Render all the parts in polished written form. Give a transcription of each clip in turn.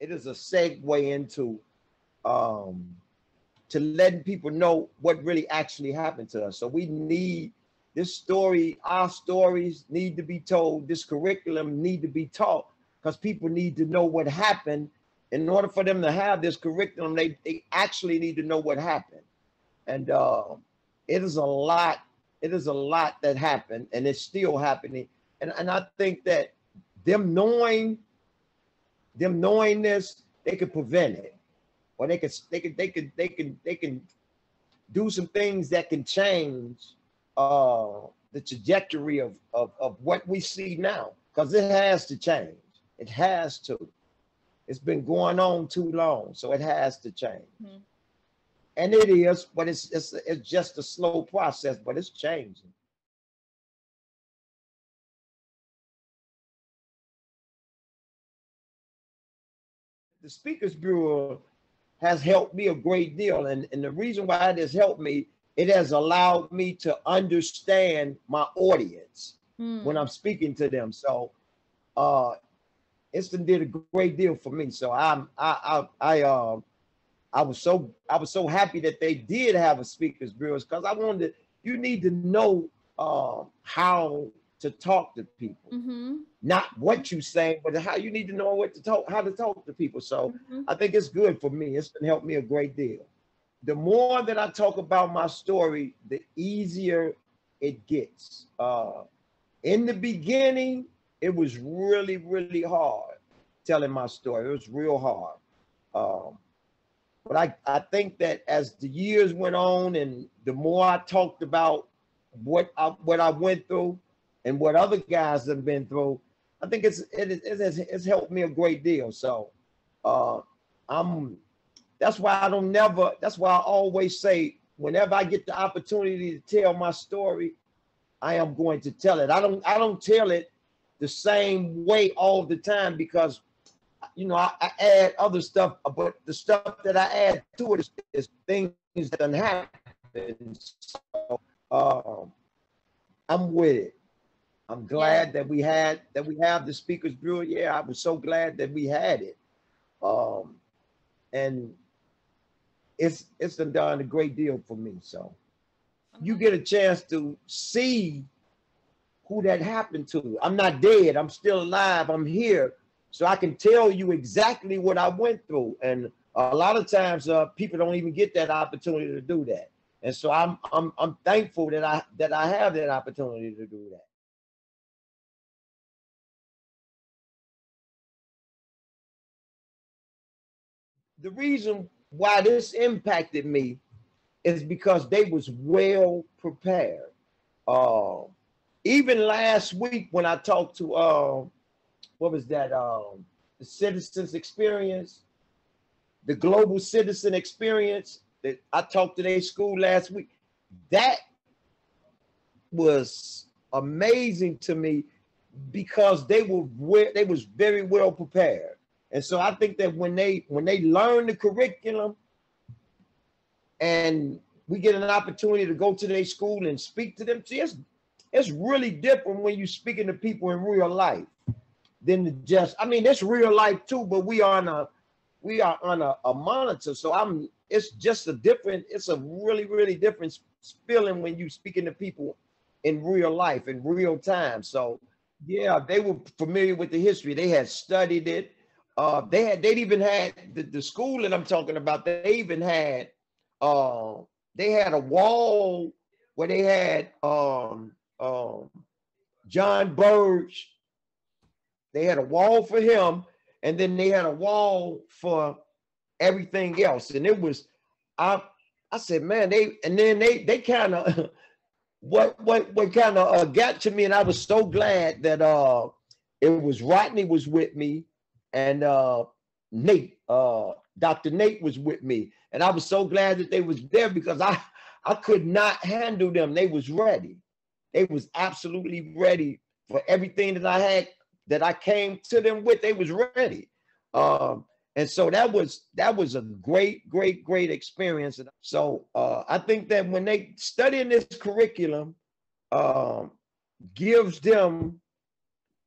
it is a segue into to letting people know what really actually happened to us. So we need this story, our stories need to be told, this curriculum need to be taught, because people need to know what happened. In order for them to have this curriculum, they actually need to know what happened. And it is a lot that happened, and it's still happening. And I think that them knowing this, they could prevent it, or they can do some things that can change the trajectory of what we see now, because it has to change. It has to. It's been going on too long, so it has to change. Mm-hmm. And it is, but it's just a slow process, but it's changing. The Speakers Bureau has helped me a great deal. And the reason why it has helped me, it has allowed me to understand my audience when I'm speaking to them. So it's did a great deal for me. So I was so happy that they did have a Speakers Bureau, because I wanted to, you need to know how to talk to people. Mm-hmm. Not what you say, but how you need to know how to talk to people. So I think it's good for me. It's been helped me a great deal. The more that I talk about my story, the easier it gets. In the beginning, it was really, really hard telling my story. It was real hard. But I think that as the years went on, and the more I talked about what I went through and what other guys have been through, I think it's helped me a great deal. So that's why I always say, whenever I get the opportunity to tell my story, I am going to tell it. I don't tell it the same way all the time, because I add other stuff, but the stuff that I add to it is things that done happen. So I'm with it. I'm glad that we have the Speakers Bureau. Yeah, I was so glad that we had it. And it's done a great deal for me. So you get a chance to see who that happened to. I'm not dead. I'm still alive. I'm here. So I can tell you exactly what I went through. And a lot of times people don't even get that opportunity to do that. And so I'm thankful that I have that opportunity to do that. The reason why this impacted me is because they was well prepared. Even last week when I talked to what was that? The Citizens Experience, the Global Citizen Experience. That I talked to their school last week. That was amazing to me, because they was very well prepared. And so I think that when they learn the curriculum, and we get an opportunity to go to their school and speak to them, see, it's really different when you're speaking to people in real life than it's real life too, but we are on a monitor. So it's a really, really different feeling when you're speaking to people in real life, in real time. So yeah, they were familiar with the history. They had studied it. They'd even had the school that I'm talking about. They even had they had a wall where they had John Burge. They had a wall for him, and then they had a wall for everything else. And it was, I said, man, they kind of what kind of got to me, and I was so glad that it was Rodney was with me, and Nate, Dr. Nate was with me, and I was so glad that they was there, because I could not handle them. They was ready. They was absolutely ready for everything that I came to them with. They was ready. And so that was a great experience. So I think that when they study in this curriculum, gives them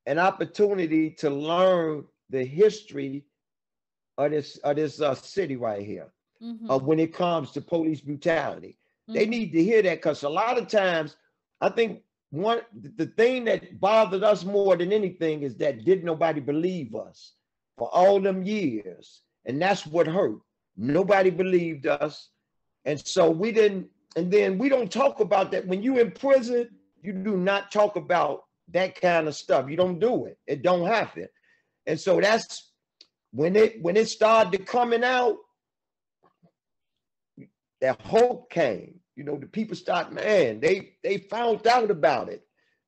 an opportunity to learn the history of this city right here. Mm-hmm. When it comes to police brutality, they Mm-hmm. need to hear that, because a lot of times, I think the thing that bothered us more than anything is that didn't nobody believe us for all them years, and that's what hurt. Nobody believed us, and so we didn't. And then we don't talk about that when you in prison. You do not talk about that kind of stuff. You don't do it. It don't happen. And so that's when it started coming out, that hope came. The people start, man, they found out about it.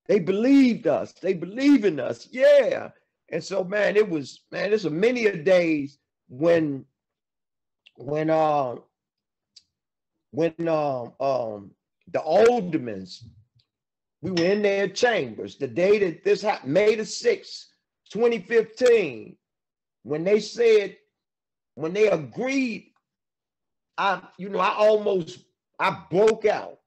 They believed us. They believe in us. Yeah. And so, man, there's a many a days when the aldermans, we were in their chambers the day that this happened, May the 6th, 2015, when they agreed. I broke out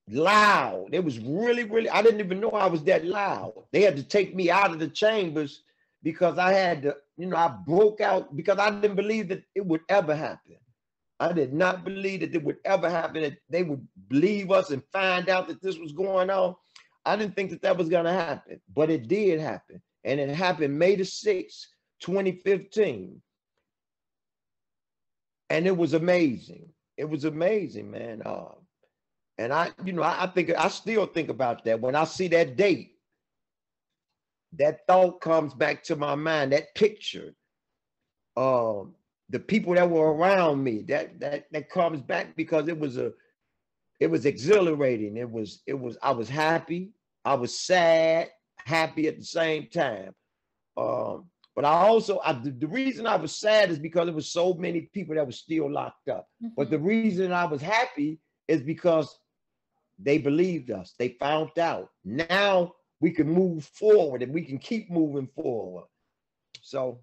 loud. It was really, really, I didn't even know I was that loud. They had to take me out of the chambers because I had to, I broke out because I didn't believe that it would ever happen. I did not believe that it would ever happen, that they would believe us and find out that this was going on. I didn't think that was going to happen, but it did happen. And it happened May the 6th, 2015. And it was amazing. It was amazing, man. And I still think about that. When I see that date, that thought comes back to my mind, that picture. The people that were around me, that comes back, because it was exhilarating. I was happy. I was sad, happy at the same time. But the reason I was sad is because there was so many people that were still locked up. Mm-hmm. But the reason I was happy is because they believed us. They found out. Now we can move forward, and we can keep moving forward. So.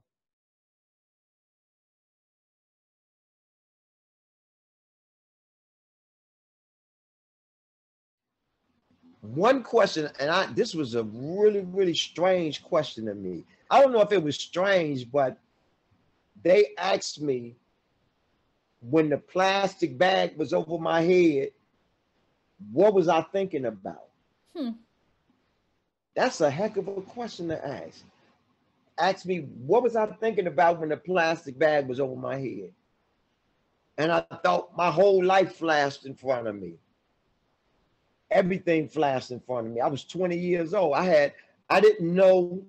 One question, and this was a really, really strange question to me. I don't know if it was strange, but they asked me when the plastic bag was over my head, what was I thinking about? That's a heck of a question to ask. Ask me, what was I thinking about when the plastic bag was over my head? And I thought my whole life flashed in front of me. Everything flashed in front of me. I was 20 years old. I didn't know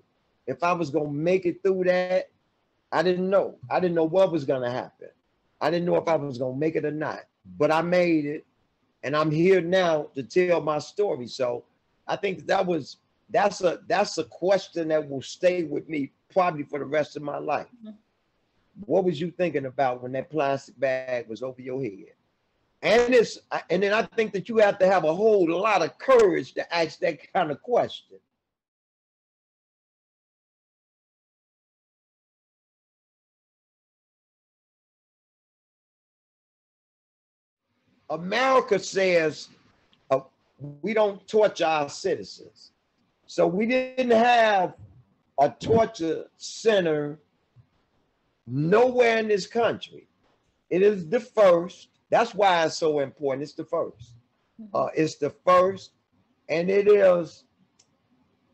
if I was going to make it through that. I didn't know. I didn't know what was going to happen. I didn't know if I was going to make it or not. But I made it, and I'm here now to tell my story. So I think that's a question that will stay with me probably for the rest of my life. Mm-hmm. What was you thinking about when that plastic bag was over your head? And then I think that you have to have a whole lot of courage to ask that kind of question. America says we don't torture our citizens. So we didn't have a torture center nowhere in this country. It is the first. That's why it's so important. It's the first. It's the first, and it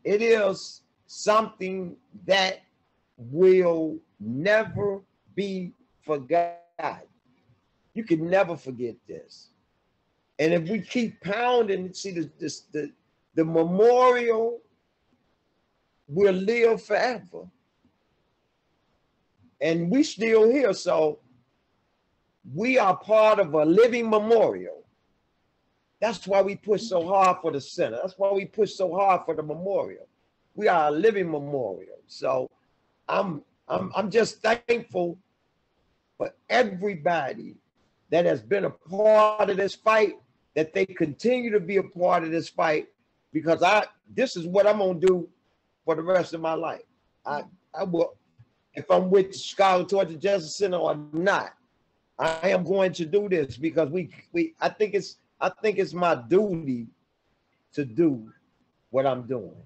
is something that will never be forgotten. You can never forget this. And if we keep pounding, see the memorial will live forever. And we still here, so we are part of a living memorial. That's why we push so hard for the center. That's why we push so hard for the memorial. We are a living memorial. So I'm just thankful for everybody that has been a part of this fight, that they continue to be a part of this fight, because this is what I'm gonna do for the rest of my life. I will, if I'm with the Chicago Torture Justice Center or not, I am going to do this because I think it's my duty to do what I'm doing.